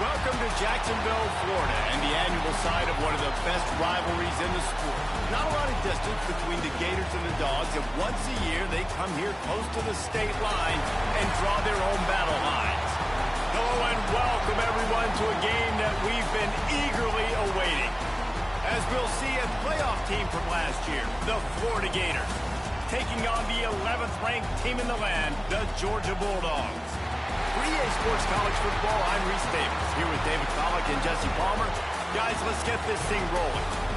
Welcome to Jacksonville, Florida, and the annual site of one of the best rivalries in the sport. Not a lot of distance between the Gators and the Dogs, and once a year they come here close to the state line and draw their own battle lines. Hello and welcome everyone to a game that we've been eagerly awaiting. As we'll see, a playoff team from last year, the Florida Gators, taking on the 11th ranked team in the land, the Georgia Bulldogs. For EA Sports College Football, I'm Reese Davis, here with David Pollack and Jesse Palmer. Guys, let's get this thing rolling.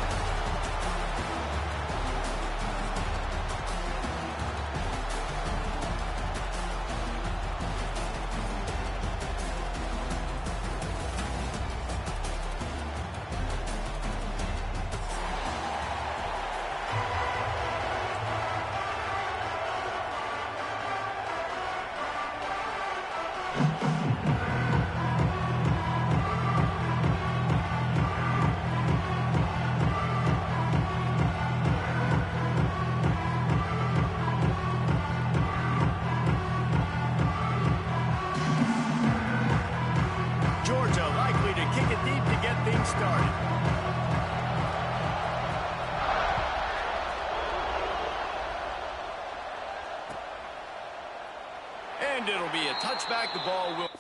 Started. And it'll be a touchback. The ball will...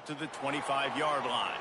out to the 25-yard line.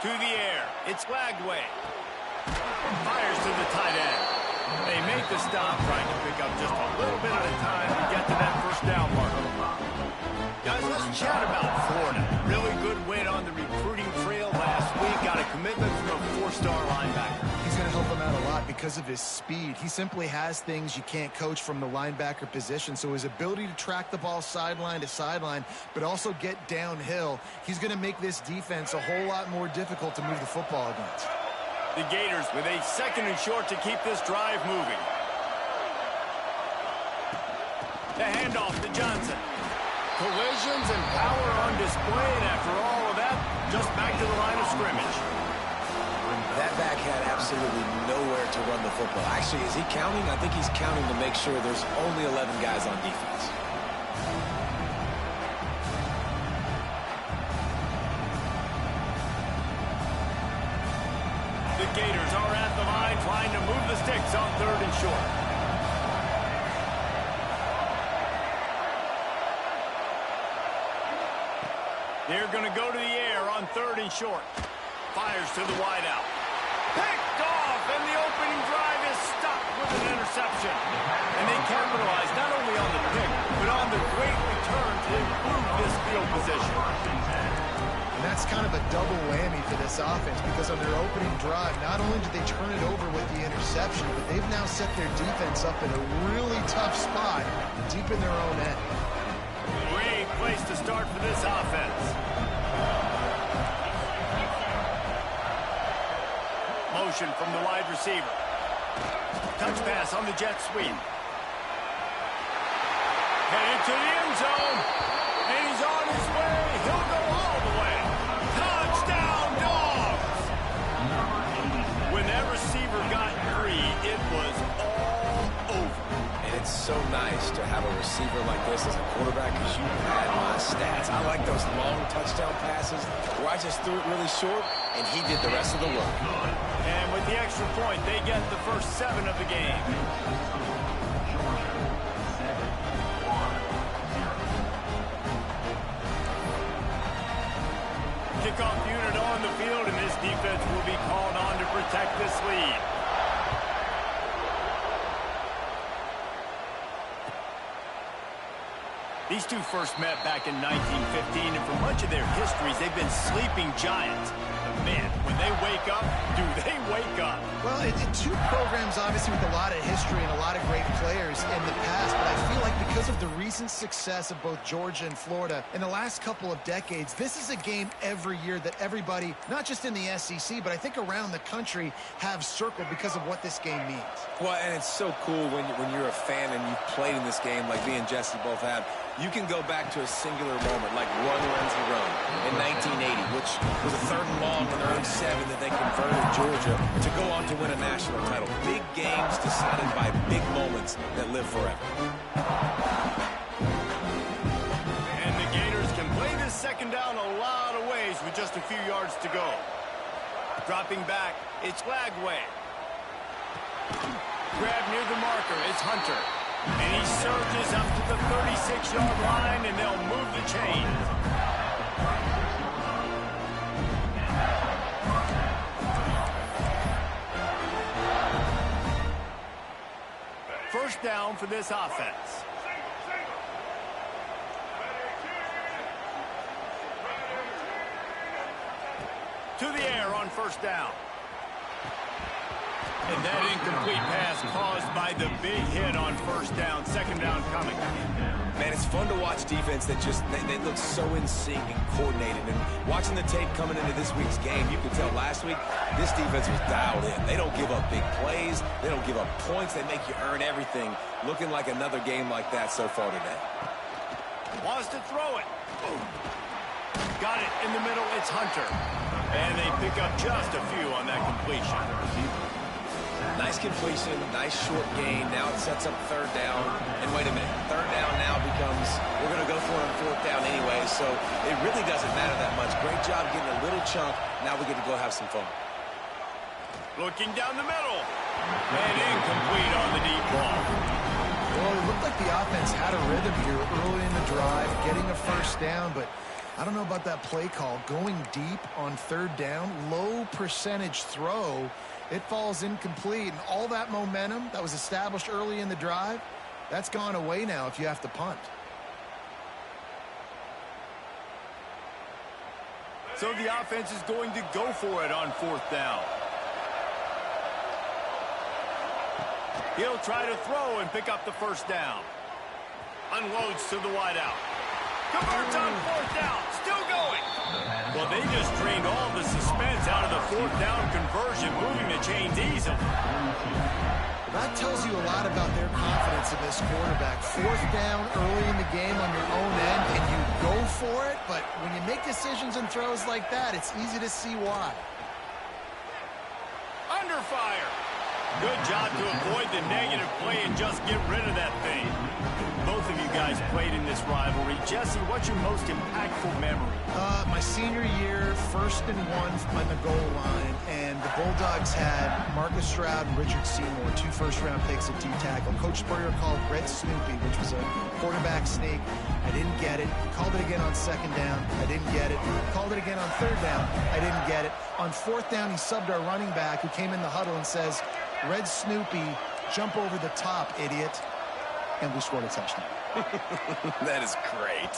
To the air. It's Lagway. Fires to the tight end. They make the stop, trying to pick up just a little bit at a time to get to that first down marker. Guys, let's chat about Florida. Really good win on the recruiting trail last week. Got a commitment from a four-star linebacker. He's going to help him out a lot because of his speed. He simply has things you can't coach from the linebacker position. So his ability to track the ball sideline to sideline, but also get downhill, he's going to make this defense a whole lot more difficult to move the football against. The Gators with a 2nd and short to keep this drive moving. The handoff to Johnson. Collisions and power on display, and after all of that, just back to the line of scrimmage. That back had absolutely nowhere to run the football. Actually, is he counting? I think he's counting to make sure there's only 11 guys on defense. The Gators are at the line trying to move the sticks on 3rd and short. They're going to go to the air on 3rd and short. Fires to the wideout. Picked off, and the opening drive is stopped with an interception. And they capitalize not only on the pick, but on the great return to improve this field position. And that's kind of a double whammy for this offense because on their opening drive, not only did they turn it over with the interception, but they've now set their defense up in a really tough spot deep in their own end. Great place to start for this offense. Motion from the wide receiver. Touch pass on the jet sweep. Headed to the end zone. And he's on his way. He'll go all the way. Touchdown, Dogs! When that receiver got free, it was all over. And it's so nice to have a receiver like this as a quarterback because you had my stats. I like those long touchdown passes where I just threw it really short and he did the rest of the work. And with the extra point, they get the first 7 of the game. Kickoff unit on the field, and this defense will be called on to protect this lead. These two first met back in 1915, and for much of their histories, they've been sleeping giants. But man, when they wake up, do they wake up? Well, two programs, obviously, with a lot of history and a lot of great players in the past, but I feel like because of the recent success of both Georgia and Florida in the last couple of decades, this is a game every year that everybody, not just in the SEC, but I think around the country, have circled because of what this game means. Well, and it's so cool when you're a fan and you've played in this game like me and Jesse both have. You can go back to a singular moment like Run Renzi Run in 1980, which was a 3rd and long on their own 7 that they converted Georgia to go on to win a national title. Big games decided by big moments that live forever. And the Gators can play this 2nd down a lot of ways with just a few yards to go. Dropping back, it's Lagway. Grab near the marker, it's Hunter. And he surges up to the 36-yard line, and they'll move the chain. First down for this offense. To the air on 1st down. And that incomplete pass caused by the big hit on 1st down. 2nd down coming. Man, it's fun to watch defense that just, they look so in sync and coordinated. And watching the tape coming into this week's game, you could tell last week, this defense was dialed in. They don't give up big plays. They don't give up points. They make you earn everything. Looking like another game like that so far today. Wants to throw it. Got it in the middle. It's Hunter. And they pick up just a few on that completion. Nice completion, nice short gain. Now it sets up 3rd down. And wait a minute, 3rd down now becomes, we're going to go for it on 4th down anyway, so it really doesn't matter that much. Great job getting a little chunk. Now we get to go have some fun. Looking down the middle. And incomplete on the deep ball. Well, it looked like the offense had a rhythm here early in the drive, getting a 1st down, but I don't know about that play call. Going deep on third down, low percentage throw. It falls incomplete, and all that momentum that was established early in the drive, that's gone away now if you have to punt. So the offense is going to go for it on fourth down. He'll try to throw and pick up the first down. Unloads to the wideout. Converts on fourth down. Still going. Well, they just drained all the suspense out of the fourth down conversion, moving the chains easily. That tells you a lot about their confidence in this quarterback. Fourth down early in the game on your own end, and you go for it, but when you make decisions and throws like that, it's easy to see why. Under fire. Good job to avoid the negative play and just get rid of that thing. Both of you guys played in this rivalry. Jesse, what's your most impactful memory? My senior year, 1st and 1 on the goal line, and the Bulldogs had Marcus Stroud and Richard Seymour, 2 first-round picks at D-tackle. Coach Spurrier called Red Snoopy, which was a quarterback sneak. I didn't get it. Called it again on 2nd down. I didn't get it. Called it again on 3rd down. I didn't get it. On 4th down, he subbed our running back, who came in the huddle and says, "Red Snoopy, jump over the top, idiot." And we scored a touchdown. That is great.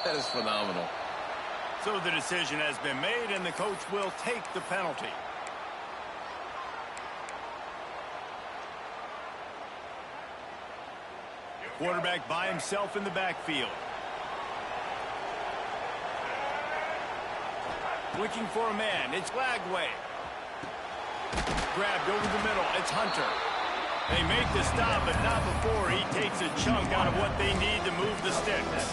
That is phenomenal. So the decision has been made, and the coach will take the penalty. Quarterback by himself in the backfield. Looking for a man. It's Lagway. Grabbed over the middle. It's Hunter. They make the stop, but not before he takes a chunk out of what they need to move the sticks.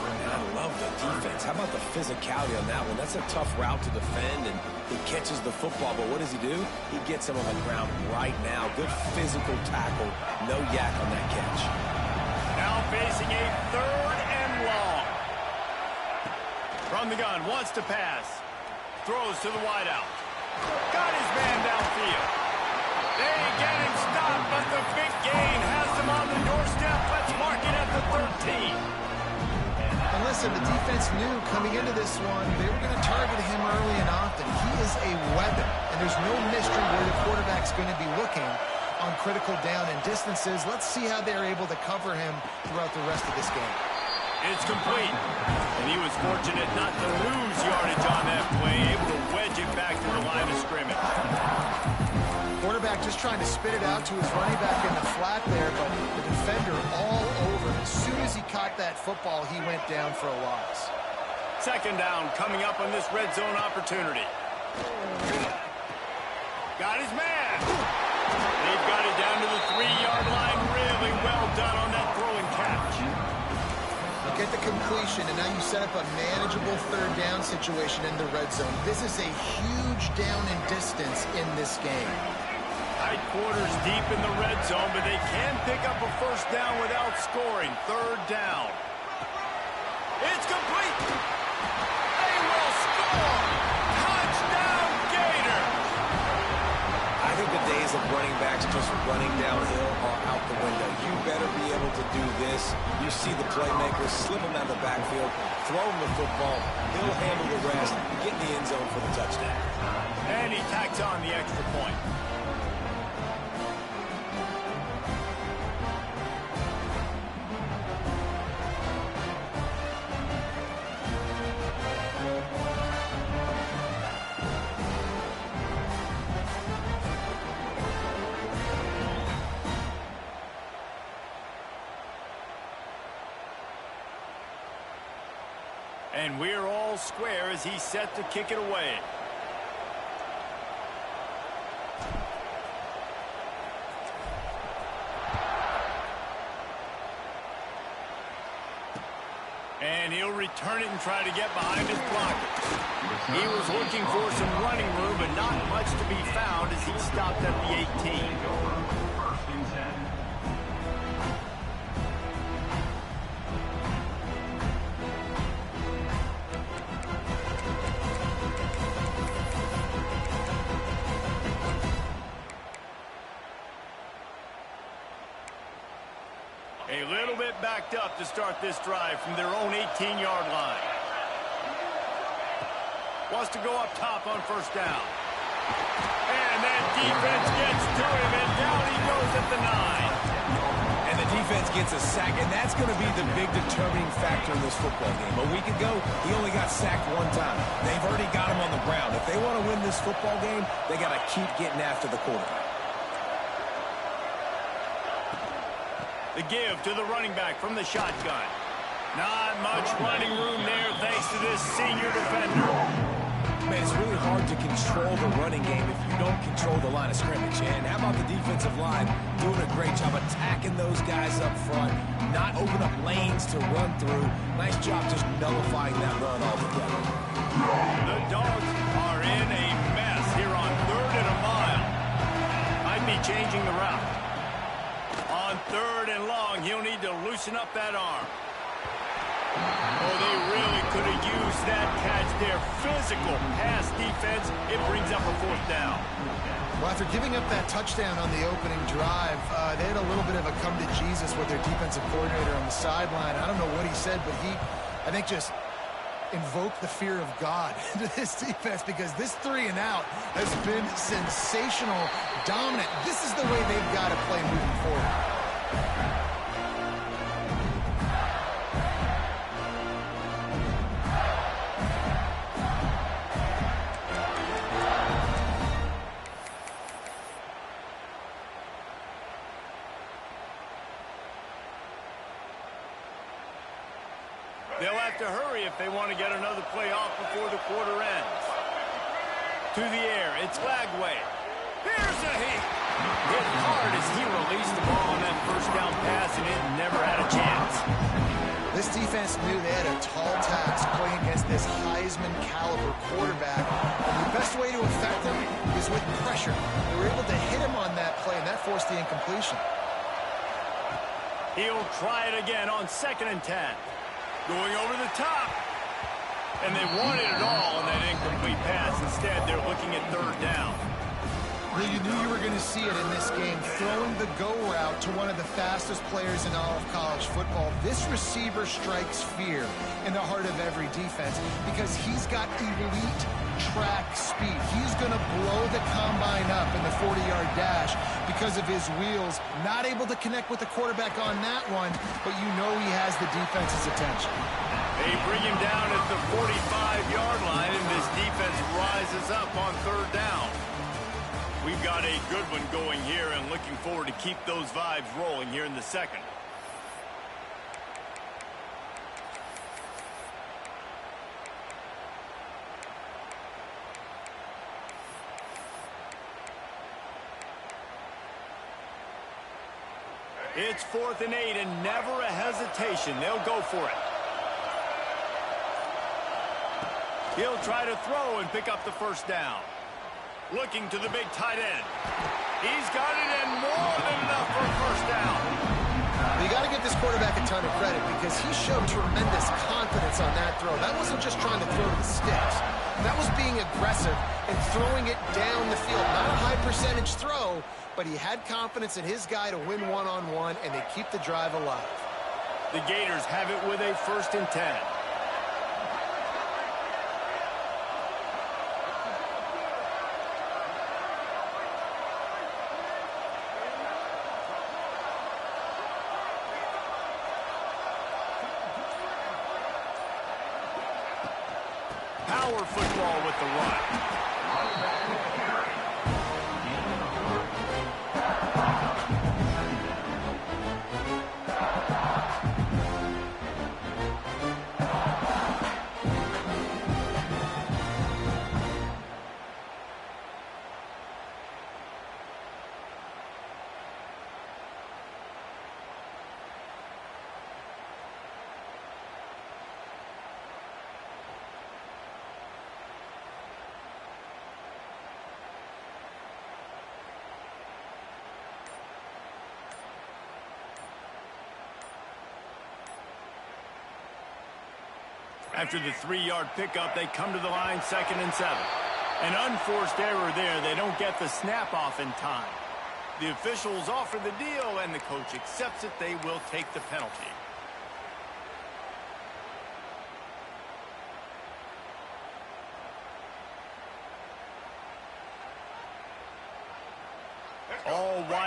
I love the defense. How about the physicality on that one? That's a tough route to defend, and he catches the football, but what does he do? He gets him on the ground right now. Good physical tackle. No yak on that catch. Now facing a 3rd and long. From the gun, wants to pass. Throws to the wideout. Got his man downfield. They get him stopped, but the big gain has him on the doorstep. Let's mark it at the 13. And listen, the defense knew coming into this one, they were going to target him early and often. He is a weapon, and there's no mystery where the quarterback's going to be looking on critical down and distances. Let's see how they're able to cover him throughout the rest of this game. It's complete. And he was fortunate not to lose yardage on that play, able to wedge it back to the line of scrimmage. Quarterback just trying to spit it out to his running back in the flat there, but the defender all over. As soon as he caught that football, he went down for a loss. 2nd down coming up on this red zone opportunity. Got his man. They've got it down to the 3-yard line. Really well done on that throw and catch. Get the completion, and now you set up a manageable 3rd down situation in the red zone. This is a huge down in distance in this game. Tight quarters deep in the red zone, but they can pick up a 1st down without scoring. 3rd down. It's complete. They will score. Touchdown, Gator. I think the days of running backs just running downhill are out the window. You better be able to do this. You see the playmaker slip him out of the backfield, throw him the football, he'll handle the rest, get in the end zone for the touchdown. And he tacks on the extra point. And we're all square as he's set to kick it away. And he'll return it and try to get behind his blockers. He was looking for some running room, but not much to be found as he stopped at the 18. A little bit backed up to start this drive from their own 18-yard line. Wants to go up top on first down. And that defense gets to him, and down he goes at the 9. And the defense gets a sack, and that's going to be the big determining factor in this football game. A week ago, he only got sacked one time. They've already got him on the ground. If they want to win this football game, they got to keep getting after the quarterback. The give to the running back from the shotgun. Not much running room there thanks to this senior defender. Man, it's really hard to control the running game if you don't control the line of scrimmage. And how about the defensive line doing a great job attacking those guys up front, not open up lanes to run through. Nice job just nullifying that run altogether. The Dogs are in a mess here on 3rd and a mile. I'd be changing the route. On 3rd and long, he'll need to loosen up that arm. Oh, they really could have used that catch there. Physical pass defense. It brings up a 4th down. Well, after giving up that touchdown on the opening drive, they had a little bit of a come to Jesus with their defensive coordinator on the sideline. I don't know what he said, but he, I think, just invoked the fear of God into this defense, because this 3 and out has been sensational, dominant. This is the way they've got to play moving forward. They'll have to hurry if they want to get another play off before the quarter ends. To the air, it's Lagway. Here's a heat. Hit hard as he released the ball on that first down pass, and it never had a chance. This defense knew they had a tall task playing against this Heisman caliber quarterback. And the best way to affect him is with pressure. They were able to hit him on that play, and that forced the incompletion. He'll try it again on 2nd and 10. Going over the top. And they wanted it all on that incomplete pass. Instead, they're looking at 3rd down. Well, you knew you were going to see it in this game. Throwing the go route to one of the fastest players in all of college football. This receiver strikes fear in the heart of every defense because he's got elite track speed. He's going to blow the combine up in the 40-yard dash because of his wheels. Not able to connect with the quarterback on that one, but you know he has the defense's attention. They bring him down at the 45-yard line, and this defense rises up on 3rd down. We've got a good one going here, and looking forward to keep those vibes rolling here in the 2nd. It's 4th and 8, and never a hesitation. They'll go for it. He'll try to throw and pick up the first down. Looking to the big tight end. He's got it, and more than enough for a first down. You got to give this quarterback a ton of credit because he showed tremendous confidence on that throw. That wasn't just trying to throw to the sticks. That was being aggressive and throwing it down the field. Not a high percentage throw, but he had confidence in his guy to win one-on-one, and they keep the drive alive. The Gators have it with a 1st and 10. Power football with the run. After the 3-yard pickup, they come to the line 2nd and 7. An unforced error there. They don't get the snap off in time. The officials offer the deal, and the coach accepts it. They will take the penalty.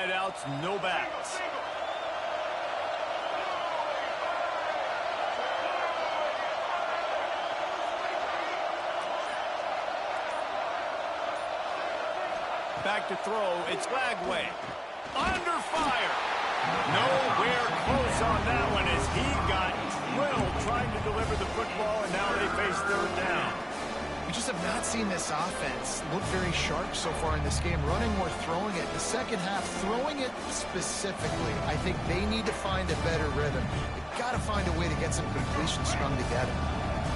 wideouts, no backs. Back to throw. It's Lagway. Under fire. Nowhere close on that one as he got drilled trying to deliver the football, and now they face third down. We just have not seen this offense look very sharp so far in this game, running or throwing it. The second half, throwing it specifically, I think they need to find a better rhythm. They've got to find a way to get some completions strung together.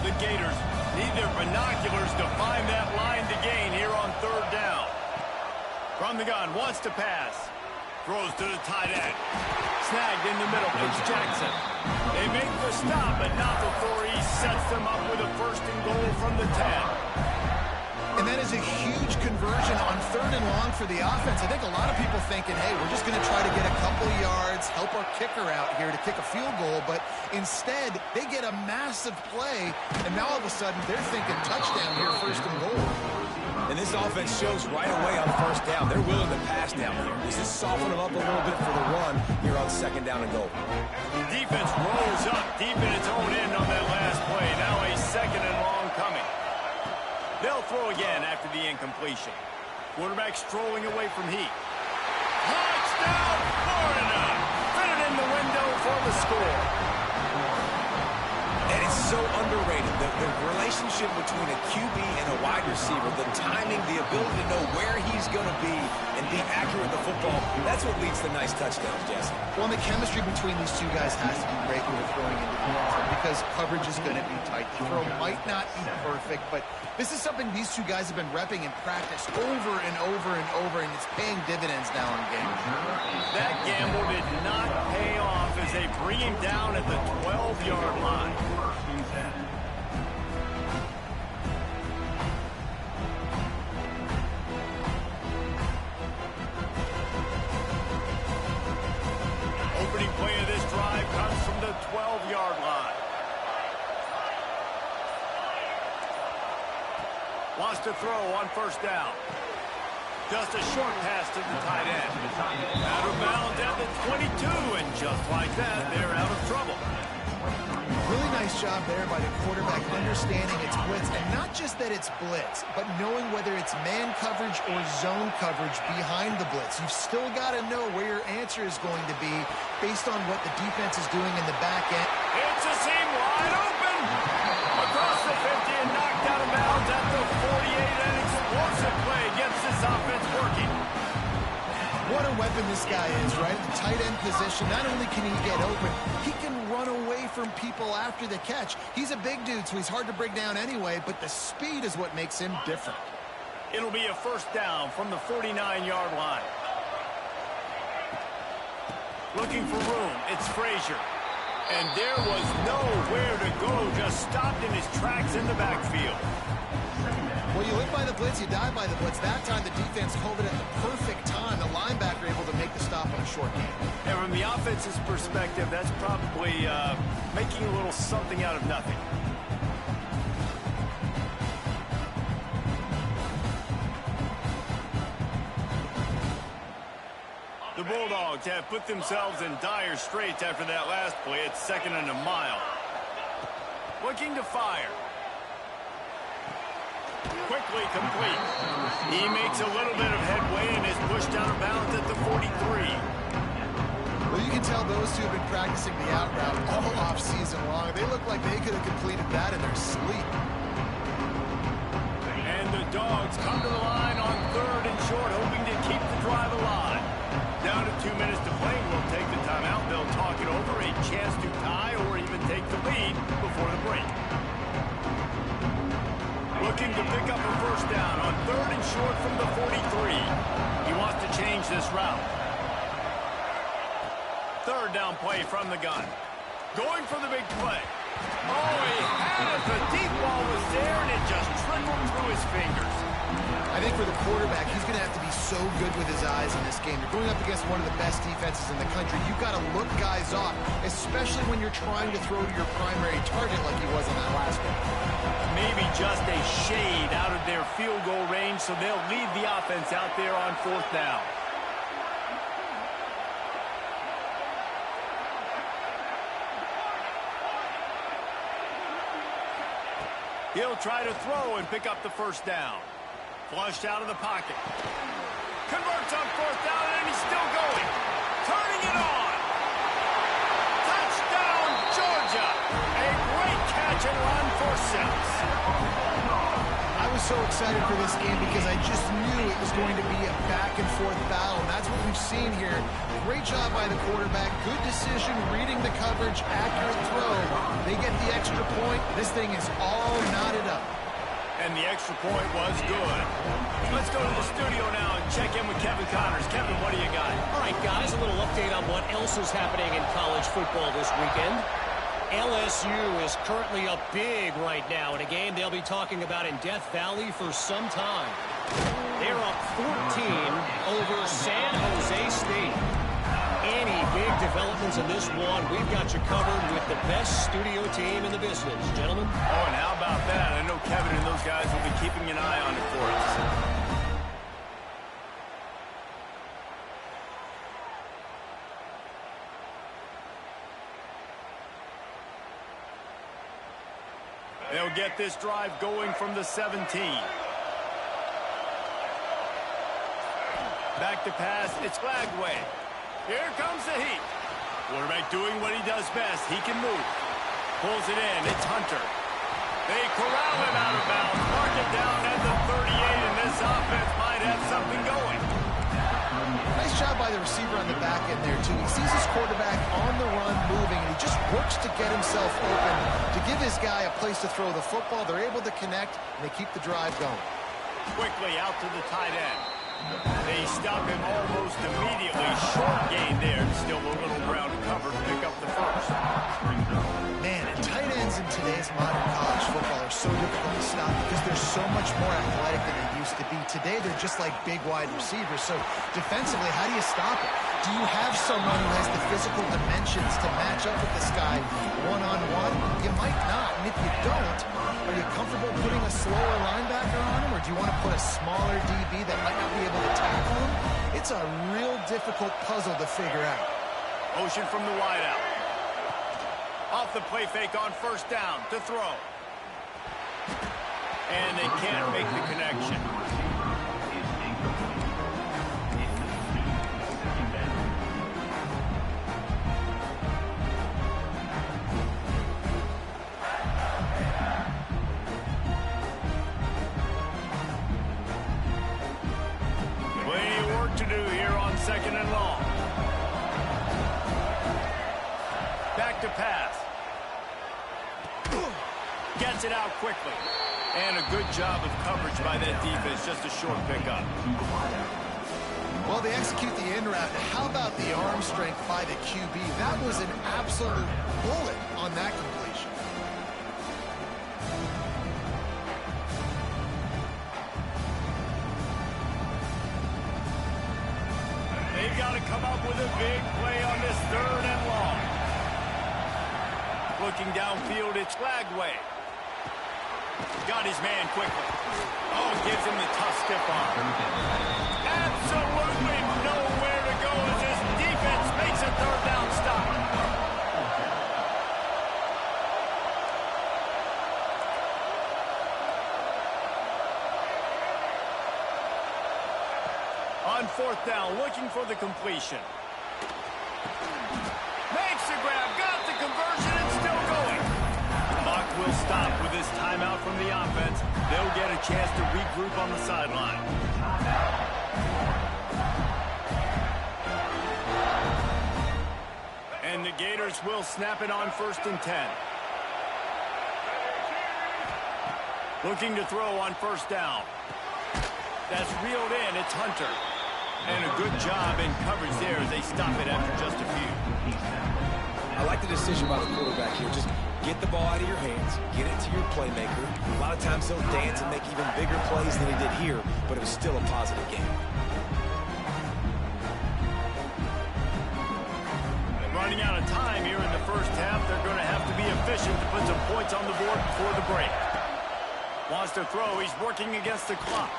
The Gators need their binoculars to find that line to gain here on third down. From the gun, wants to pass. Throws to the tight end. Snagged in the middle. It's Jackson. They make the stop, but not before he sets them up with a first and goal from the 10. And that is a huge conversion on third and long for the offense. I think a lot of people thinking, hey, we're just going to try to get a couple of yards, help our kicker out here to kick a field goal. But instead, they get a massive play, and now all of a sudden they're thinking touchdown here, first and goal. And this offense shows right away on first down. They're willing to pass down here. This is soften them up a little bit for the run here on second down and goal. Defense rolls up deep in its own end on that last play. Now a second and long coming. They'll throw again after the incompletion. Quarterback strolling away from heat. Touchdown, Florida! Fit it in the window for the score. And it's so underrated. The relationship between a QB and a wide receiver, the timing, the ability to know where he's going to be and be accurate with the football, that's what leads to nice touchdowns, Jesse. Well, and the chemistry between these two guys has to be great when they're throwing into the end zone because coverage is going to be tight. The throw might not be perfect, but this is something these two guys have been repping in practice over and over and over, and it's paying dividends now in games. That gamble did not pay off as they bring him down at the 12-yard line. Opening play of this drive comes from the 12-yard line. Wants to throw on first down. Just a short pass to the tight end. Out of bounds at the 22, and just like that, they're out of trouble. Really nice job there by the quarterback understanding its blitz, and not just that it's blitz, but knowing whether it's man coverage or zone coverage behind the blitz. You've still got to know where your answer is going to be based on what the defense is doing in the back end. It's a seam wide open. Across the 50 and knocked out of bounds at the 48. An explosive play gets this offense working. What a weapon this guy is, right? The tight end position, not only can he get open, he can run away from people after the catch. He's a big dude, so he's hard to bring down anyway, but the speed is what makes him different. It'll be a first down from the 49-yard line. Looking for room, it's Frazier. And there was nowhere to go, just stopped in his tracks in the backfield. Well, you live by the blitz, you die by the blitz. That time the defense called it at the perfect time. The linebacker able to make the stop on a short game. And from the offense's perspective, that's probably making a little something out of nothing. The Bulldogs have put themselves in dire straits after that last play. It's second and a mile. Looking to fire. Quickly complete. He makes a little bit of headway and is pushed out of bounds at the 43. Well, you can tell those two have been practicing the out route all off season long. They look like they could have completed that in their sleep. And the Dogs come to the line on third and short, hoping to keep the drive alive. Down to 2 minutes to play. We'll take the timeout. They'll talk it over. A chance to tie or even take the lead before the break. Looking to pick up a first down on third and short from the 43. He wants to change this route. Third down play from the gun. Going for the big play. Oh, he had it. The deep ball was there, and it just trickled through his fingers. I think for the quarterback, he's going to have to be so good with his eyes in this game. You're going up against one of the best defenses in the country. You've got to look guys off, especially when you're trying to throw to your primary target like he was in that last one. Maybe just a shade out of their field goal range, so they'll lead the offense out there on fourth down. He'll try to throw and pick up the first down. Flushed out of the pocket. Converts on fourth down, and he's still going. Turning it on. Touchdown, Georgia. A great catch and run for 6. I was so excited for this game because I just knew it was going to be a back-and-forth battle, and that's what we've seen here. Great job by the quarterback. Good decision, reading the coverage, accurate throw. They get the extra point. This thing is all knotted up. And the extra point was good. Let's go to the studio now and check in with Kevin Connors. Kevin, what do you got? All right, guys, a little update on what else is happening in college football this weekend. LSU is currently up big right now in a game they'll be talking about in Death Valley for some time. They're up 14 over San Jose State. Any big developments in this one, we've got you covered with the best studio team in the business, gentlemen. Oh, and how about that? I know Kevin and those guys will be keeping an eye on it for us. They'll get this drive going from the 17. Back to pass, it's Lagway. Here comes the heat. Quarterback doing what he does best. He can move. Pulls it in, it's Hunter. They corral him out of bounds. Mark it down at the 38, and this offense might have something going. Nice job by the receiver on the back end there, too. He sees his quarterback on the run moving, and he just works to get himself open to give his guy a place to throw the football. They're able to connect, and they keep the drive going. Quickly out to the tight end. They stop him almost immediately. Short gain there. Still a little ground to cover to pick up the first. Man, and tight ends in today's modern college football are so difficult to stop because they're so much more athletic than they used to be. Today, they're just like big wide receivers. So defensively, how do you stop it? Do you have someone who has the physical dimensions to match up with this guy one-on-one? You might not. And if you don't, are you comfortable putting a slower linebacker on him, or do you want to put a smaller DB that might not be able to tackle him? It's a real difficult puzzle to figure out. Motion from the wideout. Off the play fake on first down to throw. And they can't make the connection. To do here on second and long. Back to pass. Gets it out quickly. And a good job of coverage by that defense. Just a short pickup. Well, they execute the in route. How about the arm strength by the QB? That was an absolute bullet on that completion. They've got to come up with a big play on this third and long. Looking downfield, it's Lagway. Got his man quickly. Oh, gives him the tough stiff arm. Absolutely nowhere to go as his defense makes a third down stop. On fourth down, looking for the completion. Makes the grab, got the conversion, and still going. Clock will stop with this timeout from the offense. They'll get a chance to regroup on the sideline. And the Gators will snap it on first and 10. Looking to throw on first down. That's reeled in, it's Hunter. And a good job in coverage there as they stop it after just a few. I like the decision by the quarterback here. Just get the ball out of your hands, get it to your playmaker. A lot of times he'll dance and make even bigger plays than he did here, but it was still a positive game. Running out of time here in the first half, they're going to have to be efficient to put some points on the board before the break. Wants to throw, he's working against the clock.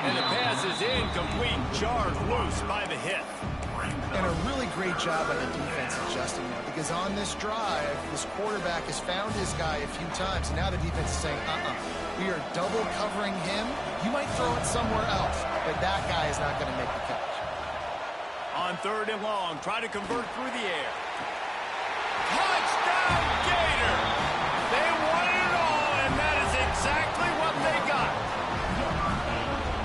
And the pass is incomplete, jarred loose by the hit. And a really great job by the defense adjusting now, because on this drive, this quarterback has found his guy a few times, and now the defense is saying, we are double covering him. You might throw it somewhere else, but that guy is not going to make the catch. On 3rd and long, try to convert through the air. Touchdown, Gator! They won it all, and that is exactly what they got.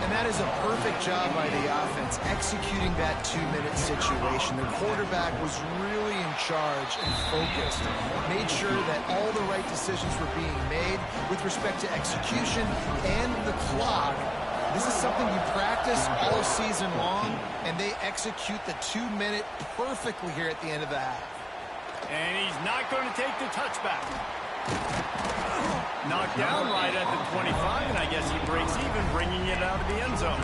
And that is a perfect job by the offense, executing that 2-minute situation. The quarterback was really in charge and focused, made sure that all the right decisions were being made with respect to execution and the clock. This is something you practice all season long, and they execute the 2-minute perfectly here at the end of the half. And he's not going to take the touchback. Knocked down right at the 25, and I guess he breaks even, bringing it out of the end zone.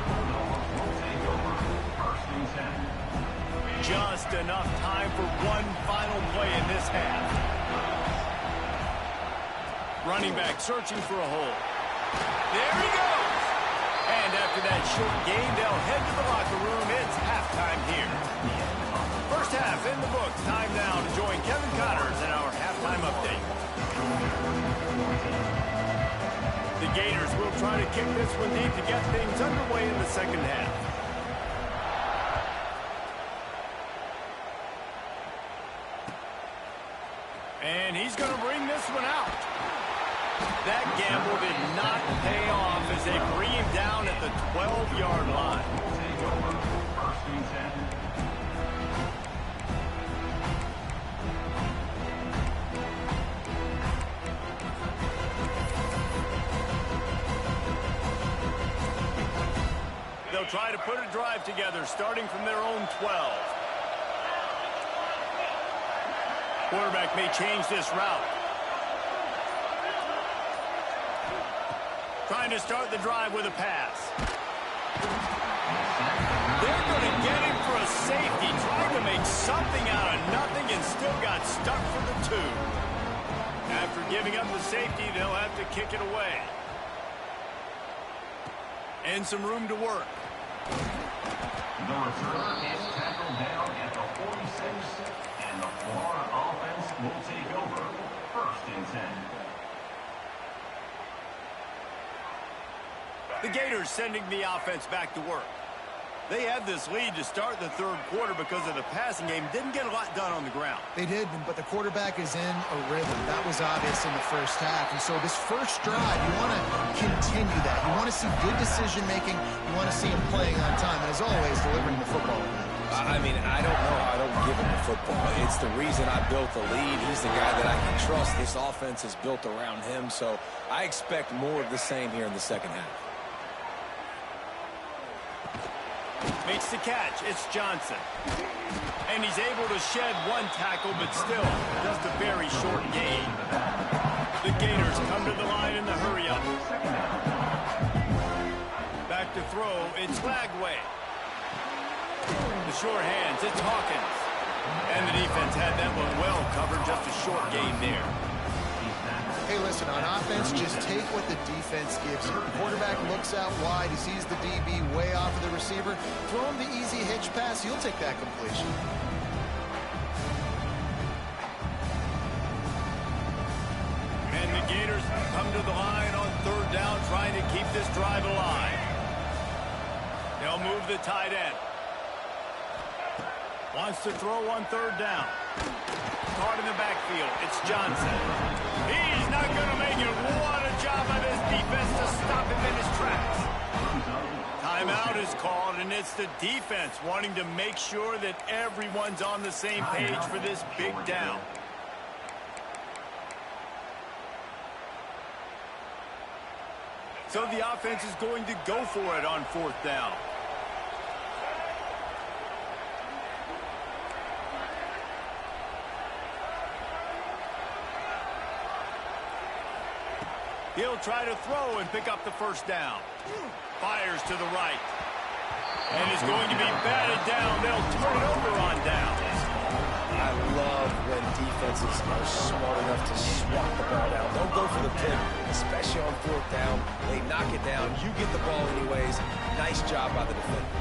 Just enough time for one final play in this half. Running back searching for a hole. There he goes. And after that short gain, they'll head to the locker room. It's halftime here. First half in the books. Time now to join Kevin Connors in our halftime update. The Gators will try to kick this one deep to get things underway in the second half. And he's going to bring this one out. That gamble did not pay off as they bring him down at the 12-yard line. They'll try to put a drive together, starting from their own 12. Quarterback may change this route. Trying to start the drive with a pass. They're going to get him for a safety, trying to make something out of nothing, and still got stuck for the 2. After giving up the safety, they'll have to kick it away. And some room to work. The returner is tackled down at the 46, and the Florida offense will take over. 1st and 10. The Gators sending the offense back to work. They had this lead to start the 3rd quarter because of the passing game. Didn't get a lot done on the ground. They did, but the quarterback is in a rhythm. That was obvious in the first half. And so this first drive, you want to continue that. You want to see good decision-making. You want to see him playing on time. And as always, delivering the football. I mean, I don't know how I don't give him the football. It's the reason I built the lead. He's the guy that I can trust. This offense is built around him. So I expect more of the same here in the second half. Makes the catch. It's Johnson. And he's able to shed one tackle, but still just a very short gain. The Gators come to the line in the hurry-up. Back to throw. It's Lagway. The short hands. It's Hawkins. And the defense had that one well covered. Just a short gain there. Hey, listen, on offense, just take what the defense gives you. The quarterback looks out wide. He sees the DB way off of the receiver. Throw him the easy hitch pass. He'll take that completion. And the Gators come to the line on 3rd down, trying to keep this drive alive. They'll move the tight end. Wants to throw on 3rd down. Caught in the backfield. It's Johnson. He's not going to make it. What a job by this defense to stop him in his tracks. Timeout is called, and it's the defense wanting to make sure that everyone's on the same page for this big down. So the offense is going to go for it on 4th down. He'll try to throw and pick up the 1st down. Fires to the right. And is going to be batted down. They'll turn it over on downs. I love when defenses are smart enough to swat the ball down. Don't go for the pick, especially on 4th down. They knock it down. You get the ball anyways. Nice job by the defender.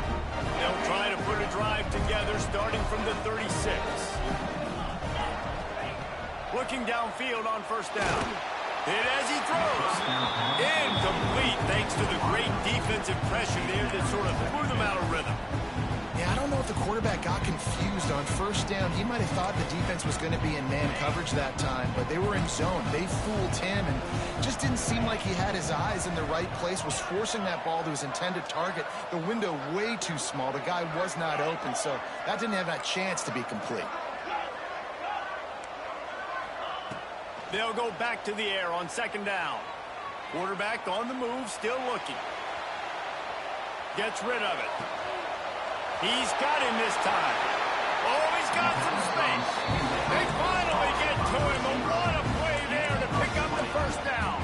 They'll try to put a drive together starting from the 36. Looking downfield on first down. Hit as he throws. Incomplete thanks to the great defensive pressure there that sort of threw them out of rhythm. Yeah, I don't know if the quarterback got confused on first down. He might have thought the defense was going to be in man coverage that time, but they were in zone. They fooled him, and just didn't seem like he had his eyes in the right place, was forcing that ball to his intended target. The window way too small. The guy was not open, so that didn't have that chance to be complete. They'll go back to the air on second down. Quarterback on the move, still looking. Gets rid of it. He's got him this time. Oh, he's got some space. They finally get to him. A what a play there to pick up the first down.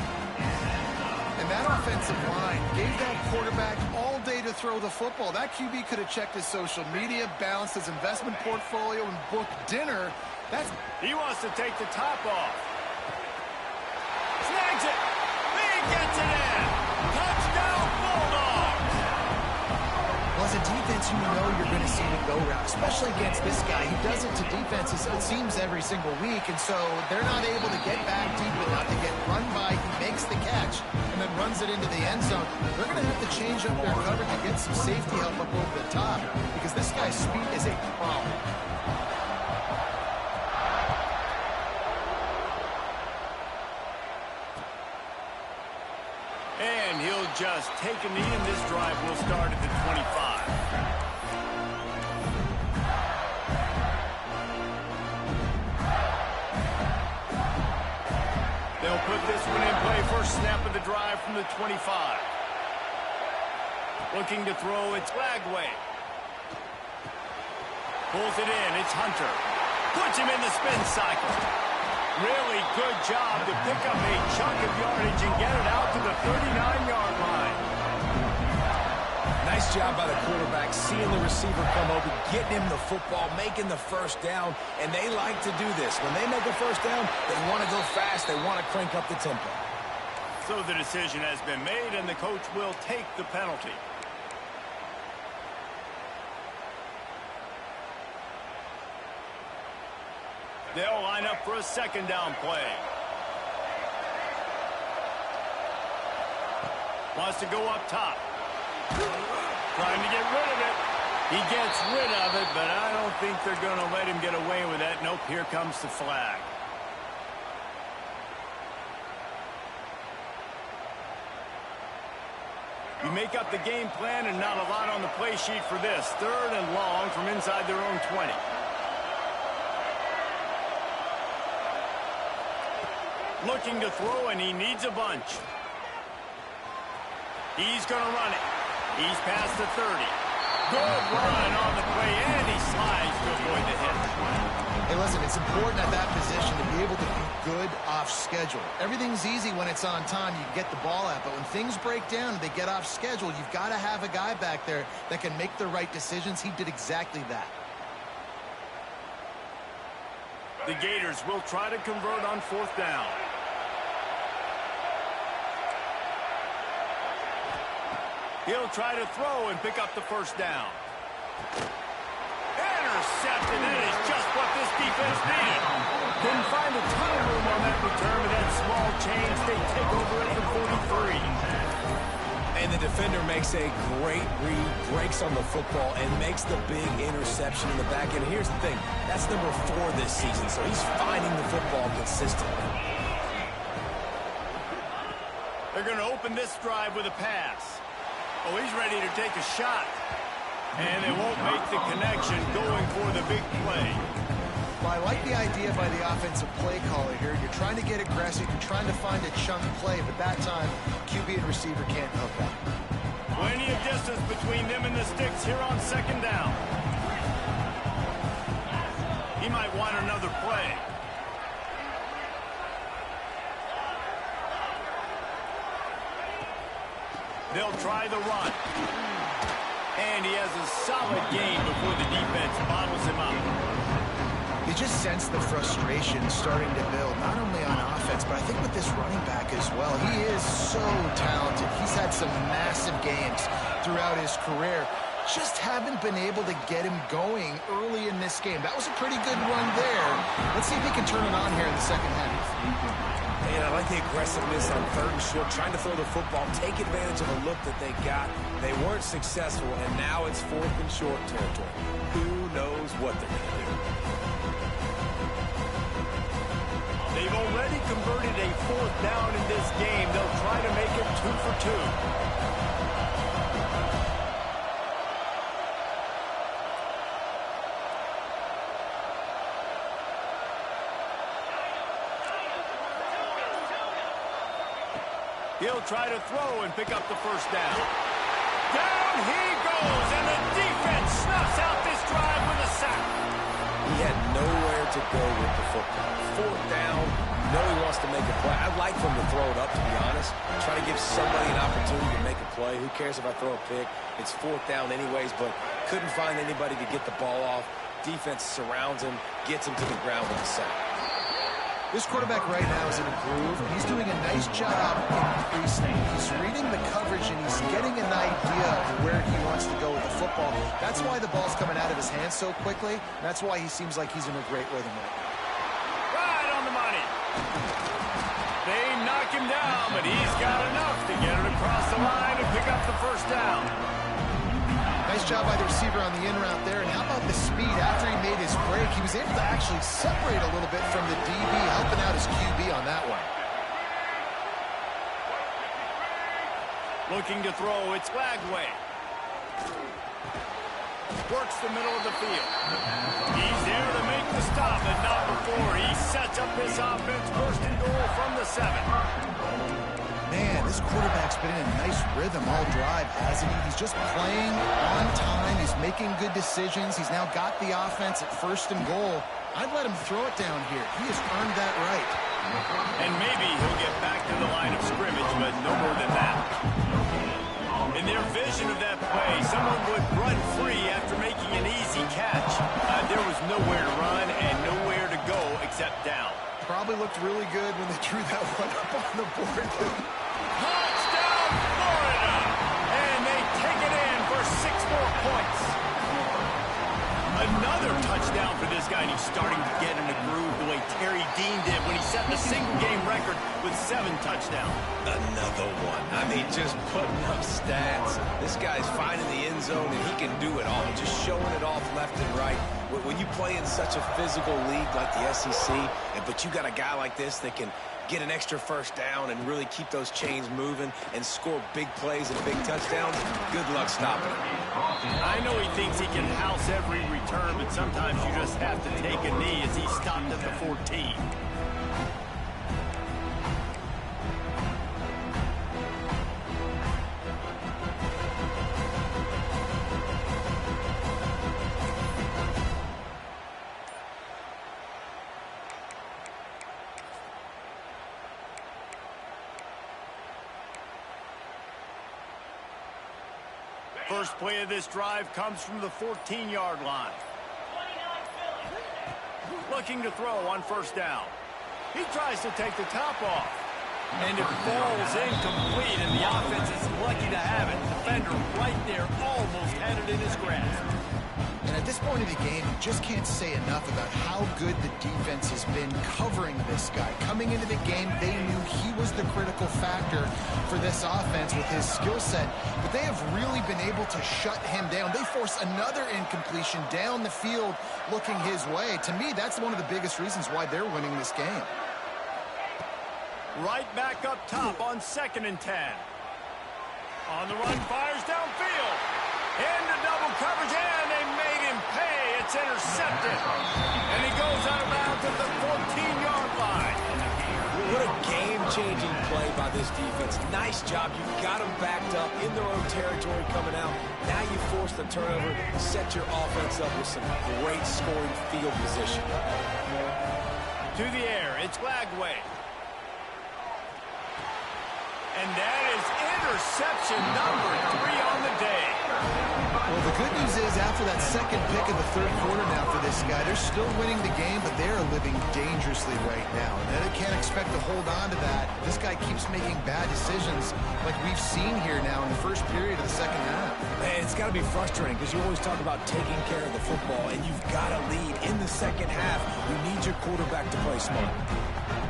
And that offensive line gave that quarterback all day to throw the football. That QB could have checked his social media, balanced his investment portfolio, and booked dinner. He wants to take the top off. Snags it. He gets it in. Touchdown, Bulldogs. Well, as a defense, you know you're going to see the go route, especially against this guy. He does it to defenses, it seems, every single week, and so they're not able to get back deep enough to get run by. He makes the catch and then runs it into the end zone. They're going to have to change up their coverage to get some safety help up over the top because this guy's speed is a problem. And he'll just take a knee, and this drive will start at the 25. They'll put this one in play. First snap of the drive from the 25. Looking to throw, it's Lagway. Pulls it in, it's Hunter. Puts him in the spin cycle. Really good job to pick up a chunk of yardage and get it out to the 39-yard line. Nice job by the quarterback, seeing the receiver come open, getting him the football, making the first down, and they like to do this. When they make a first down, they want to go fast, they want to crank up the tempo. So the decision has been made, and the coach will take the penalty. They'll line up for a second down play. Wants to go up top. Trying to get rid of it. He gets rid of it, but I don't think they're going to let him get away with that. Nope, here comes the flag. You make up the game plan and not a lot on the play sheet for this. Third and long from inside their own 20. Looking to throw, and he needs a bunch. He's going to run it. He's past the 30. Good run on the play, and he slides to avoid the hit. Hey, listen, it's important at that position to be able to be good off schedule. Everything's easy when it's on time. You get the ball out, but when things break down and they get off schedule, you've got to have a guy back there that can make the right decisions. He did exactly that. The Gators will try to convert on fourth down. He'll try to throw and pick up the first down. Intercepted. That is just what this defense needed. Didn't find a ton of room on that return, but that small change, they take over at the 43. And the defender makes a great read, breaks on the football, and makes the big interception in the back end. Here's the thing. That's number 4 this season, so he's finding the football consistently. They're going to open this drive with a pass. Oh, he's ready to take a shot. And they won't make the connection going for the big play. Well, I like the idea by the offensive play caller here. You're trying to get aggressive. You're trying to find a chunk play, but that time, QB and receiver can't hook up. Plenty of distance between them and the sticks here on second down. He might want another play. They'll try the run. And he has a solid gain before the defense bottles him up. You just sense the frustration starting to build, not only on offense, but I think with this running back as well. He is so talented. He's had some massive games throughout his career. just haven't been able to get him going early in this game. That was a pretty good run there. Let's see if he can turn it on here in the second half. And I like the aggressiveness on 3rd and short, trying to throw the football, take advantage of a look that they got. They weren't successful, and now it's 4th and short territory. Who knows what they're going to do? They've already converted a 4th down in this game. They'll try to make it 2 for 2. He'll try to throw and pick up the 1st down. Down he goes, and the defense snuffs out this drive with a sack. He had nowhere to go with the football. 4th down, know he wants to make a play. I'd like for him to throw it up, to be honest. Try to give somebody an opportunity to make a play. Who cares if I throw a pick? It's 4th down anyways, but couldn't find anybody to get the ball off. Defense surrounds him, gets him to the ground with a sack. This quarterback right now is in a groove, and he's doing a nice job increasing. He's reading the coverage, and he's getting an idea of where he wants to go with the football. That's why the ball's coming out of his hands so quickly. That's why he seems like he's in a great rhythm right now. Right on the money. They knock him down, but he's got enough to get it across the line and pick up the 1st down. Nice job by the receiver on the in route there. And how about the speed? After he made his break, he was able to actually separate a little bit from the DB, helping out his QB on that one. Looking to throw, it's Lagway. Works the middle of the field. He's there to make the stop, but not before. He sets up his offense, 1st and goal from the 7. Man, this quarterback's been in a nice rhythm all drive, hasn't he? He's just playing on time. He's making good decisions. He's now got the offense at 1st and goal. I'd let him throw it down here. He has earned that right. And maybe he'll get back to the line of scrimmage, but no more than that. In their vision of that play, someone would run free after making an easy catch. There was nowhere to run and nowhere to go except down. Probably looked really good when they drew that one up on the board. Touchdown, Florida! And they take it in for 6 more points. Another touchdown for this guy, and he's starting to get in the groove the way Terry Dean did when he set the single-game record with 7 touchdowns. Another one. I mean, just putting up stats. This guy's finding the end zone, and he can do it all. Just showing it off left and right. When you play in such a physical league like the SEC, but you got a guy like this that can get an extra 1st down and really keep those chains moving and score big plays and big touchdowns, good luck stopping him. I know he thinks he can house every return, but sometimes you just have to take a knee as he stopped at the 14. First play of this drive comes from the 14-yard line. Looking to throw on 1st down. He tries to take the top off. And it falls incomplete, and the offense is lucky to have it. Defender right there almost had it in his grasp. And at this point of the game, you just can't say enough about how good the defense has been covering this guy. Coming into the game, they knew he was the critical factor for this offense with his skill set, but they have really been able to shut him down. They force another incompletion down the field looking his way. To me, that's one of the biggest reasons why they're winning this game. Right back up top on 2nd and 10. On the run, fires downfield. Into double coverage, and they made him pay. It's intercepted. And he goes out of bounds at the 14-yard line. What a game-changing play by this defense. Nice job. You got them backed up in their own territory coming out. Now you force the turnover, set your offense up with some great scoring field position. To the air, it's Lagway. And that is Interception number 3 on the day. Well, the good news is after that second pick of the third quarter now for this guy, they're still winning the game, but they are living dangerously right now. And they can't expect to hold on to that. This guy keeps making bad decisions like we've seen here now in the first period of the second half. Man, it's got to be frustrating because you always talk about taking care of the football, and you've got to lead in the second half. You need your quarterback to play smart.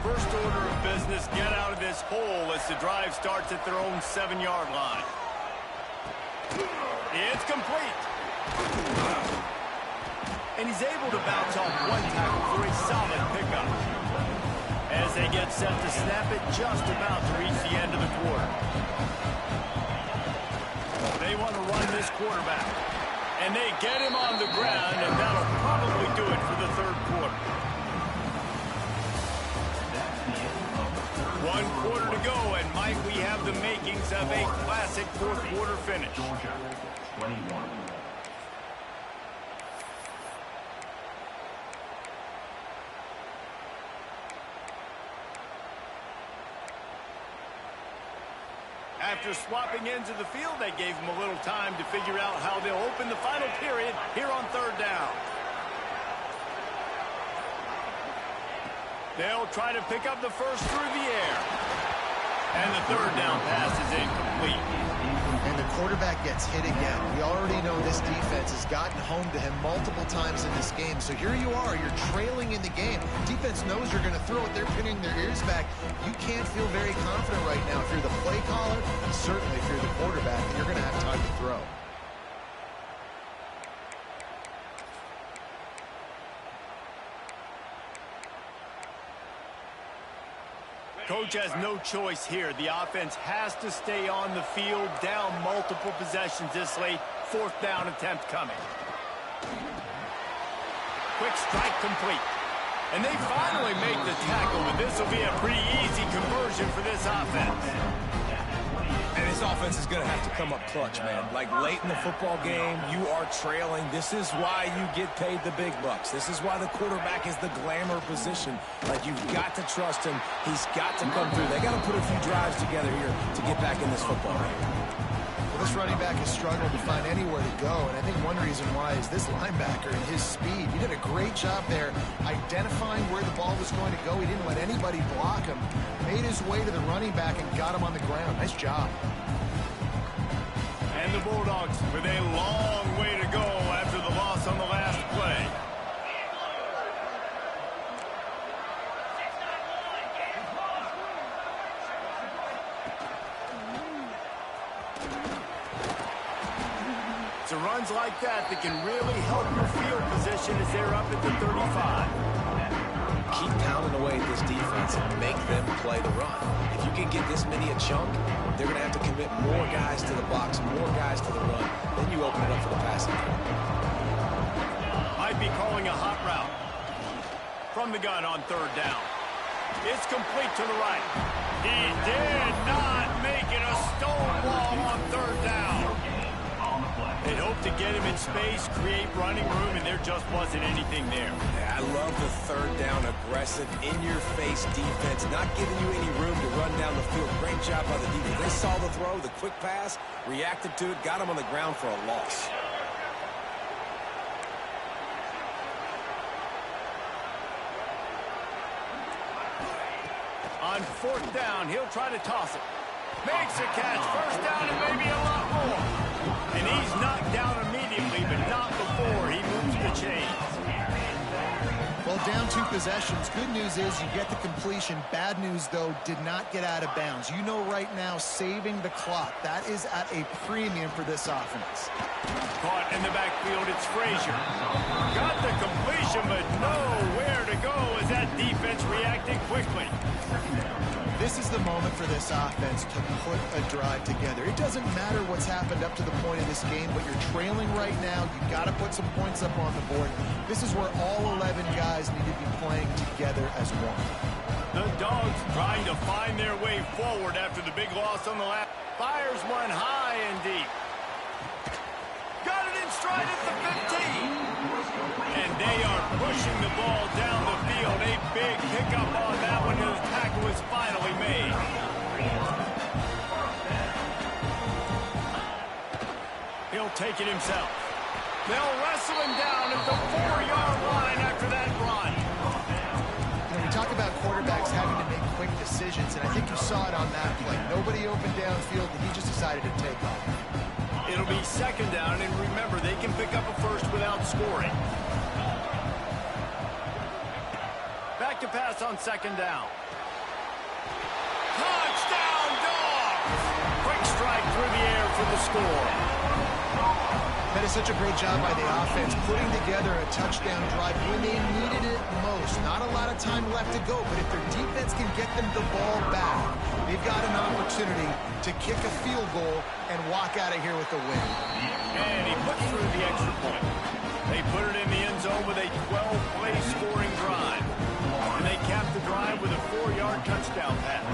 First order of business, get out of this hole as the drive starts at their own 7-yard line. It's complete. And he's able to bounce off one tackle for a solid pickup. As they get set to snap it, just about to reach the end of the quarter. They want to run this quarterback. And they get him on the ground, and that'll probably do it for the third quarter. 1 quarter to go, and Mike, we have the makings of a classic fourth quarter finish. Georgia, 21. After swapping ends of the field, they gave him a little time to figure out how they'll open the final period here on third down. They'll try to pick up the first through the air. And the third down pass is incomplete. And the quarterback gets hit again. We already know this defense has gotten home to him multiple times in this game. So here you are, you're trailing in the game. Defense knows you're going to throw it. They're pinning their ears back. You can't feel very confident right now if you're the play caller, and certainly if you're the quarterback, that you're going to have time to throw. Coach has no choice here. The offense has to stay on the field, down multiple possessions this late. Fourth down attempt coming. Quick strike complete. And they finally make the tackle, but this will be a pretty easy conversion for this offense. And this offense is going to have to come up clutch, man. Like late in the football game, you are trailing. This is why you get paid the big bucks. This is why the quarterback is the glamour position. Like, you've got to trust him. He's got to come through. They got to put a few drives together here to get back in this football game. Well, this running back has struggled to find anywhere to go, and I think one reason why is this linebacker and his speed. He did a great job there identifying where the ball was going to go. He didn't let anybody block him. Made his way to the running back and got him on the ground. Nice job. And the Bulldogs with a long way to go after the loss on the last play. It's runs like that can really help your field position as they're up at the 35. Keep pounding away at this defense and make them play the run. If you can get this many a chunk, they're going to have to commit more guys to the box, more guys to the run. Then you open it up for the passing game. Might be calling a hot route. From the gun on third down. It's complete to the right. He did not make it a stonewall on third down. They hoped to get him in space, create running room, and there just wasn't anything there. Yeah, I love the third down aggressive, in-your-face defense, not giving you any room to run down the field. Great job by the defense. They saw the throw, the quick pass, reacted to it, got him on the ground for a loss. On fourth down, he'll try to toss it. Makes a catch, first down, and maybe a lot more. And he's knocked down immediately, but not before he moves the chains. Well, down 2 possessions. Good news is you get the completion. Bad news, though, did not get out of bounds. You know right now, saving the clock. That is at a premium for this offense. Caught in the backfield, it's Frazier. Got the completion, but nowhere to go as that defense reacted quickly. This is the moment for this offense to put a drive together. It doesn't matter what's happened up to the point of this game, but you're trailing right now. You've got to put some points up on the board. This is where all 11 guys need to be playing together as one. The Dogs trying to find their way forward after the big loss on the last. Fires one high and deep. Got it in stride at the 15. And they are pushing the ball down the field. A big pickup on that one. The tackle is finally made. take it himself. They'll wrestle him down at the 4-yard line after that run. You know, we talk about quarterbacks having to make quick decisions, and I think you saw it on that play. Nobody opened downfield, and he just decided to take off. It'll be second down, and remember, they can pick up a first without scoring. Back to pass on second down. Touchdown, Dogs! Quick strike through the air for the score. That is such a great job by the offense, putting together a touchdown drive when they needed it most. Not a lot of time left to go, but if their defense can get them the ball back, they've got an opportunity to kick a field goal and walk out of here with a win. And he puts through the extra point. They put it in the end zone with a 12-play scoring drive. And they cap the drive with a 4-yard touchdown pass.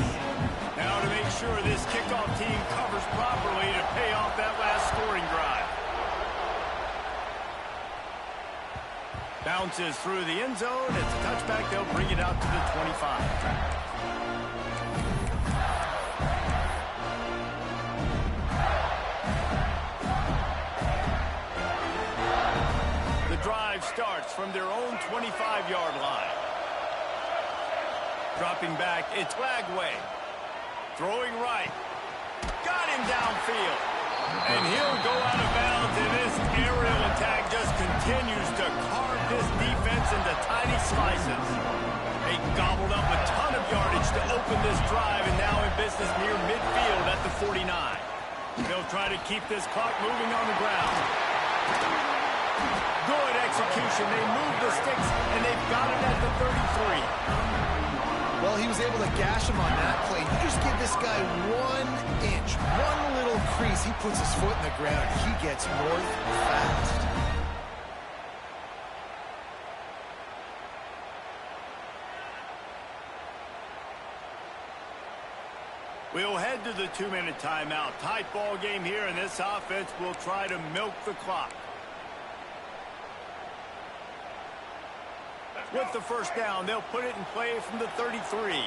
Now to make sure this kickoff team covers properly to pay off that last scoring drive. Bounces through the end zone. It's a touchback. They'll bring it out to the 25. The drive starts from their own 25-yard line. Dropping back, it's Lagway. Throwing right. Got him downfield. And he'll go out of bounds, and this aerial attack just continues to carve this defense into tiny slices. They gobbled up a ton of yardage to open this drive, and now in business near midfield at the 49. They'll try to keep this clock moving on the ground. Good execution. They move the sticks, and they've got it at the 33. Well, he was able to gash him on that play. You just give this guy 1 inch, one little crease. He puts his foot in the ground. He gets north fast. We'll head to the 2-minute timeout. Tight ball game here, and this offense will try to milk the clock. With the first down, they'll put it in play from the 33.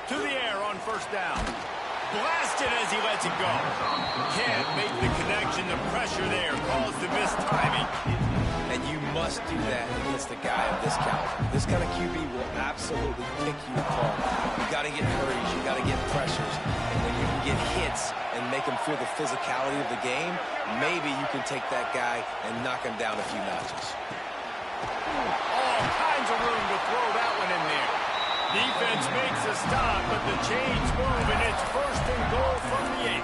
To the air on first down. Blasted as he lets it go. Can't make the connection. The pressure there caused the missed timing. And you must do that against a guy of this caliber. This kind of QB will absolutely pick you apart. You got to get hurries. You got to get pressures. And when you can get hits and make him feel the physicality of the game, maybe you can take that guy and knock him down a few notches. All kinds of room to throw that one in there. Defense makes a stop, but the chains move, and it's first and goal from the 8.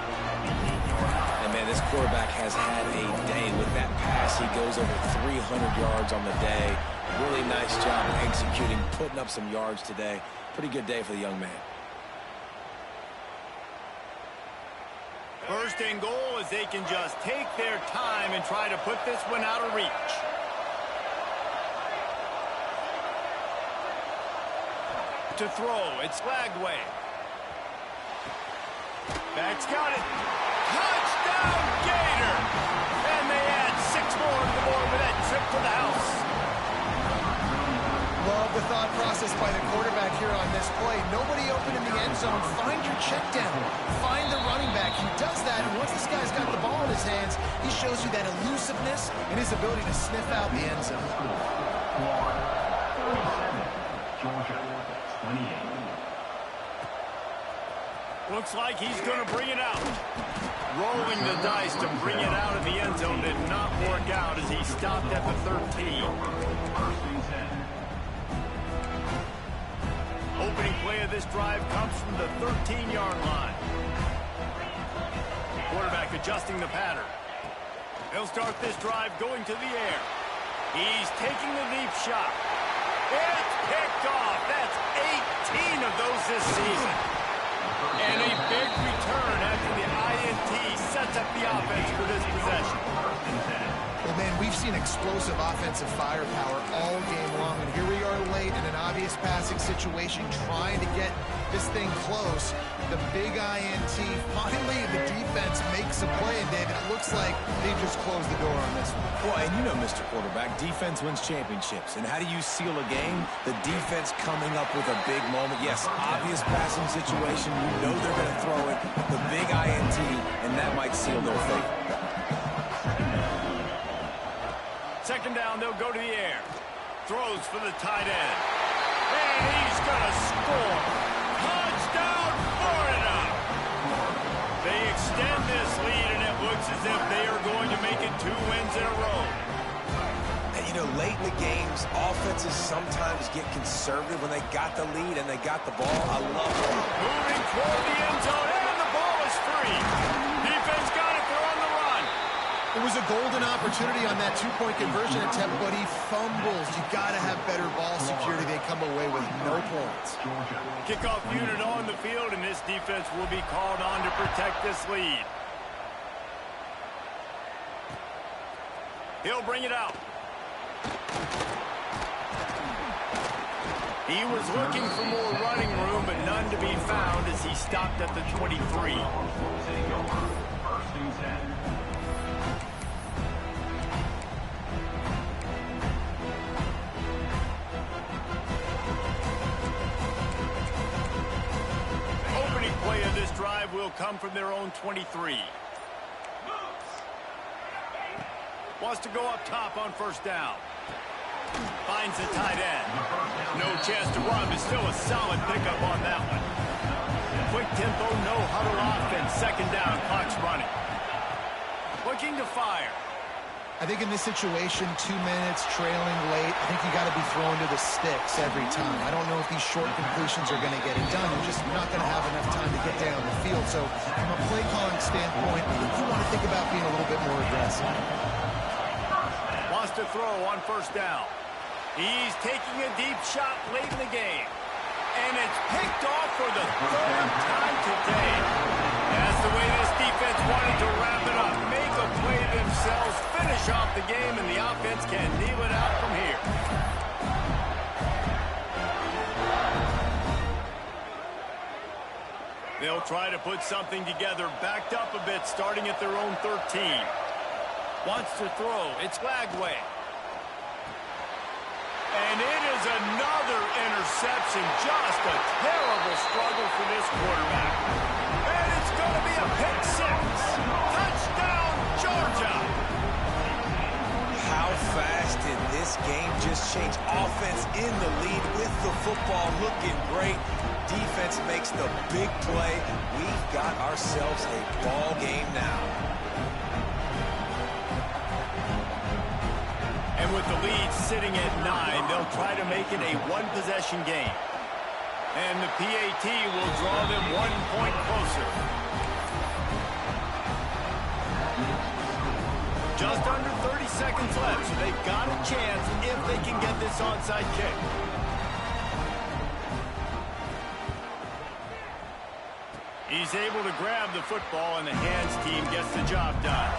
And, man, this quarterback has had a day. With that pass, he goes over 300 yards on the day. Really nice job executing, putting up some yards today. Pretty good day for the young man. First and goal as they can just take their time and try to put this one out of reach. To throw, it's Lagway. That's got it. Touchdown, Gator! And they add 6 more to the board with that trip to the house. Love the thought process by the quarterback here on this play. Nobody open in the end zone. Find your check down. Find the running back. He does that, and once this guy's got the ball in his hands, he shows you that elusiveness and his ability to sniff out the end zone. Georgia, 28. Looks like he's going to bring it out. Rolling the dice to bring it out of the end zone did not work out as he stopped at the 13. Opening play of this drive comes from the 13-yard line. Quarterback adjusting the pattern. They'll start this drive going to the air. He's taking the deep shot. It's picked off. That's 18 of those this season. And a big return after the INT sets up the offense for this possession. Well, man, we've seen explosive offensive firepower all game long, and here we are late in an obvious passing situation trying to get this thing close. The big INT, finally the defense makes a play, and David, it looks like they just closed the door on this one. Well, and you know, Mr. Quarterback, defense wins championships. And how do you seal a game? The defense coming up with a big moment. Yes, obvious passing situation. You know they're going to throw it. The big INT, and that might seal their fate. Second down, they'll go to the air. Throws for the tight end. And he's going to score. Touchdown, Florida! They extend this lead, and it looks as if they are going to make it 2 wins in a row. And, you know, late in the games, offenses sometimes get conservative when they got the lead and they got the ball. I love it. Moving toward the end zone, and the ball is free. Defense got it. They're on the run. It was a golden opportunity on that two-point conversion attempt, but he fumbles. You got to have better ball security. They come away with no points. Kickoff unit on the field, and this defense will be called on to protect this lead. He'll bring it out. He was looking for more running room, but none to be found as he stopped at the 23. Take over. First and 10. Opening play of this drive will come from their own 23. Wants to go up top on first down. Finds the tight end. No chance to run, but still a solid pickup on that one. Quick tempo, no huddle offense. Second down, clock's running. Looking to fire. I think in this situation, 2 minutes, trailing late, I think you got to be thrown to the sticks every time. I don't know if these short completions are going to get it done. You're just not going to have enough time to get down the field. So from a play calling standpoint, you want to think about being a little bit more aggressive. Wants to throw on first down. He's taking a deep shot late in the game. And it's picked off for the 3rd time today. That's the way this defense wanted to wrap it up. Make a play themselves, finish off the game, and the offense can kneel it out from here. They'll try to put something together, backed up a bit, starting at their own 13. Wants to throw. It's Lagway. And it is another interception. Just a terrible struggle for this quarterback. And it's going to be a pick 6. Touchdown, Georgia. How fast did this game just change? Offense in the lead with the football looking great. Defense makes the big play. We've got ourselves a ball game now. And with the lead sitting at 9, they'll try to make it a one-possession game. And the PAT will draw them 1 point closer. Just under 30 seconds left, so they've got a chance if they can get this onside kick. He's able to grab the football, and the hands team gets the job done.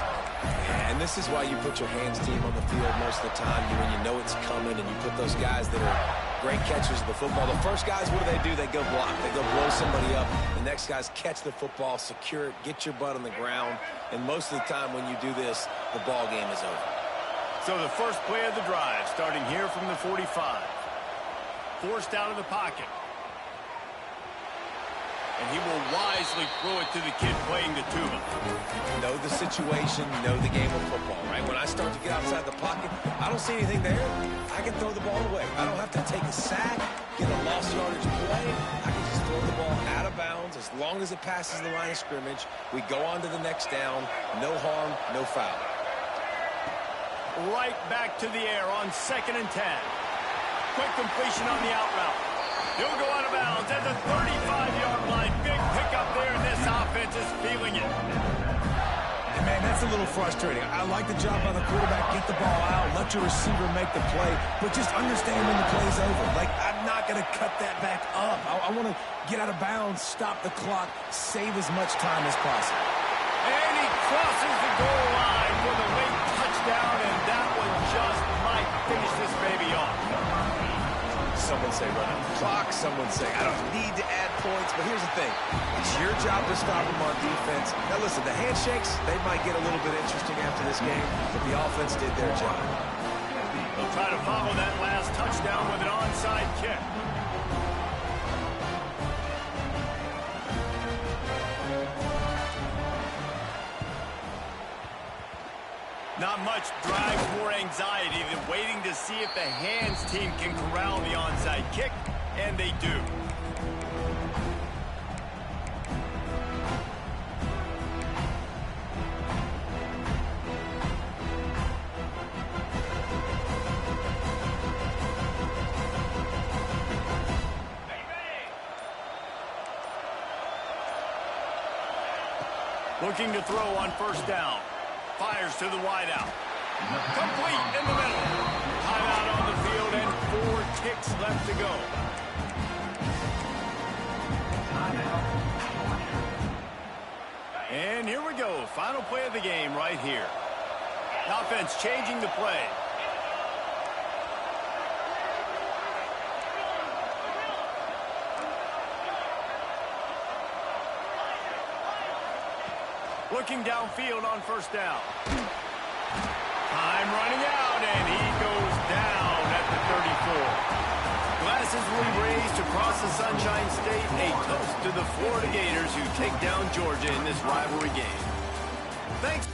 And this is why you put your hands team on the field most of the time, when you know it's coming, and you put those guys that are great catchers of the football. The first guys, what do? They go block. They go blow somebody up. The next guys catch the football, secure it, get your butt on the ground. And most of the time when you do this, the ball game is over. So the first play of the drive, starting here from the 45. Forced out of the pocket. And he will wisely throw it to the kid playing the tuba. Know the situation, know the game of football, right? When I start to get outside the pocket, I don't see anything there. I can throw the ball away. I don't have to take a sack, get a lost yardage play. I can just throw the ball out of bounds. As long as it passes the line of scrimmage, we go on to the next down. No harm, no foul. Right back to the air on 2nd and 10. Quick completion on the out route. He'll go out of bounds at the 35-yard line. Big pickup there, and this offense is feeling it. And man, that's a little frustrating. I like the job by the quarterback. Get the ball out, let your receiver make the play, but just understand when the play's over. Like, I'm not going to cut that back up. I want to get out of bounds, stop the clock, save as much time as possible. And he crosses the goal line for the late touchdown. touchdown, and that one just might finish this baby off. Some would say run out the clock. Some would say I don't need to add points. But here's the thing. It's your job to stop them on defense. Now, listen, the handshakes, they might get a little bit interesting after this game, but the offense did their job. They'll try to follow that last touchdown with an onside kick. Not much drives more anxiety than waiting to see if the hands team can corral the onside kick, and they do. Looking to throw on first down. Fires to the wideout. Complete in the middle. Timeout on the field and 4 ticks left to go. And here we go. Final play of the game right here. Offense changing the play. Looking downfield on first down. Time running out, and he goes down at the 34. Glasses will be raised across the Sunshine State. A toast to the Florida Gators who take down Georgia in this rivalry game. Thanks.